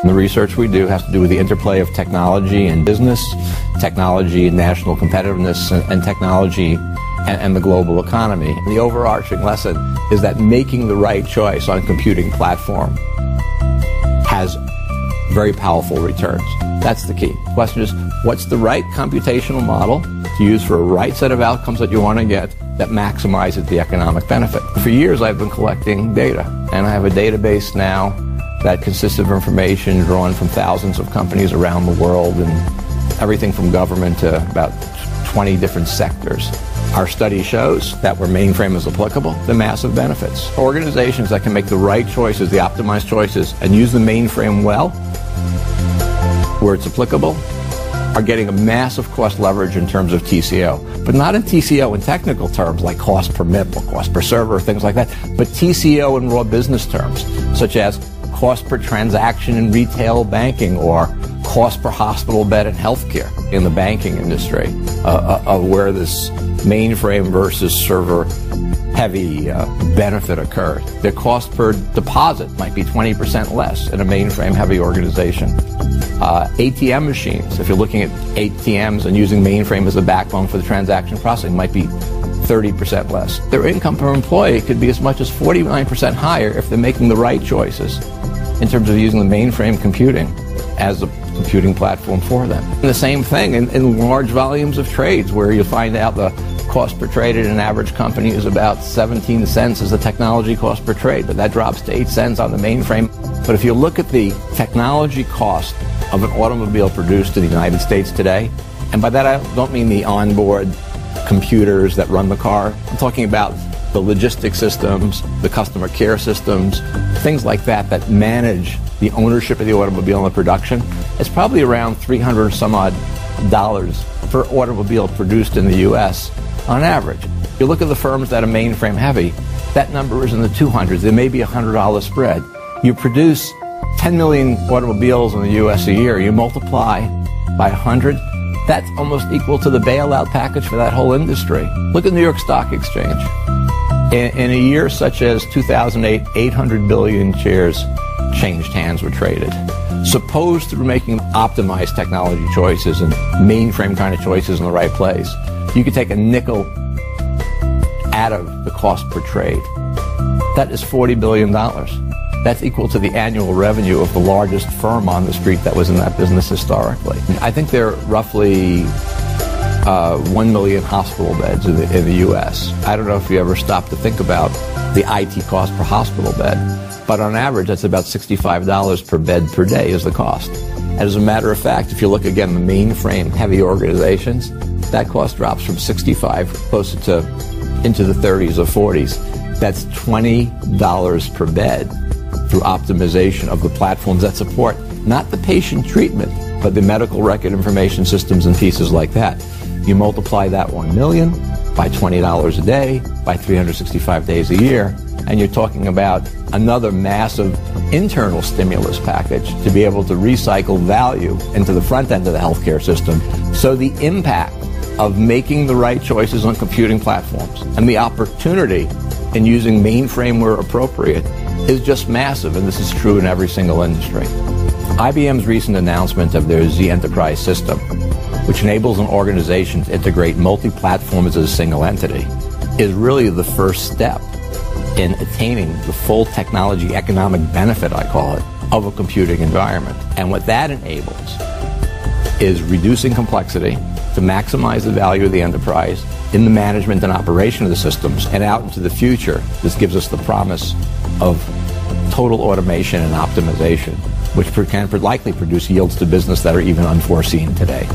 The research we do has to do with the interplay of technology and business, technology and national competitiveness, and technology and the global economy. The overarching lesson is that making the right choice on a computing platform has very powerful returns. That's the key. The question is, what's the right computational model to use for a right set of outcomes that you want to get that maximizes the economic benefit? For years, I've been collecting data, and I have a database now that consists of information drawn from thousands of companies around the world and everything from government to about 20 different sectors. Our study shows that where mainframe is applicable, the massive benefits. Organizations that can make the right choices, the optimized choices, and use the mainframe well, where it's applicable, are getting a massive cost leverage in terms of TCO. But not in TCO in technical terms like cost per MIP or cost per server or things like that, but TCO in raw business terms, such as cost per transaction in retail banking or cost per hospital bed in healthcare in the banking industry, of where this mainframe versus server heavy benefit occurs. The cost per deposit might be 20% less in a mainframe heavy organization. ATM machines, if you're looking at ATMs and using mainframe as a backbone for the transaction processing, might be 30% less. Their income per employee could be as much as 49% higher if they're making the right choices in terms of using the mainframe computing as a computing platform for them. And the same thing in large volumes of trades, where you find out the cost per trade at an average company is about 17 cents as the technology cost per trade, but that drops to 8 cents on the mainframe. But if you look at the technology cost of an automobile produced in the United States today, and by that I don't mean the onboard computers that run the car, I'm talking about the logistics systems, the customer care systems, things like that that manage the ownership of the automobile and the production. It's probably around $300 some odd per automobile produced in the U.S. on average. If you look at the firms that are mainframe heavy, that number is in the 200s. There may be a $100 spread. You produce 10 million automobiles in the U.S. a year. You multiply by 100, that's almost equal to the bailout package for that whole industry. Look at New York Stock Exchange. In a year such as 2008, 800 billion shares changed hands, were traded. Suppose through making optimized technology choices and mainframe kind of choices in the right place, you could take a nickel out of the cost per trade. That is $40 billion. That's equal to the annual revenue of the largest firm on the street that was in that business historically. I think there are roughly 1 million hospital beds in the U.S. I don't know if you ever stop to think about the IT cost per hospital bed, but on average, that's about $65 per bed per day is the cost. As a matter of fact, if you look again, the mainframe heavy organizations, that cost drops from 65 closer to into the 30s or 40s. That's $20 per bed through optimization of the platforms that support not the patient treatment, but the medical record information systems and pieces like that. You multiply that 1 million by $20 a day, by 365 days a year, and you're talking about another massive internal stimulus package to be able to recycle value into the front end of the healthcare system. So the impact of making the right choices on computing platforms and the opportunity in using mainframe where appropriate is just massive, and this is true in every single industry. IBM's recent announcement of their Z Enterprise system, which enables an organization to integrate multi-platforms as a single entity, is really the first step in attaining the full technology economic benefit, I call it, of a computing environment. And what that enables is reducing complexity to maximize the value of the enterprise in the management and operation of the systems, and out into the future, this gives us the promise of total automation and optimization, which can likely produce yields to business that are even unforeseen today.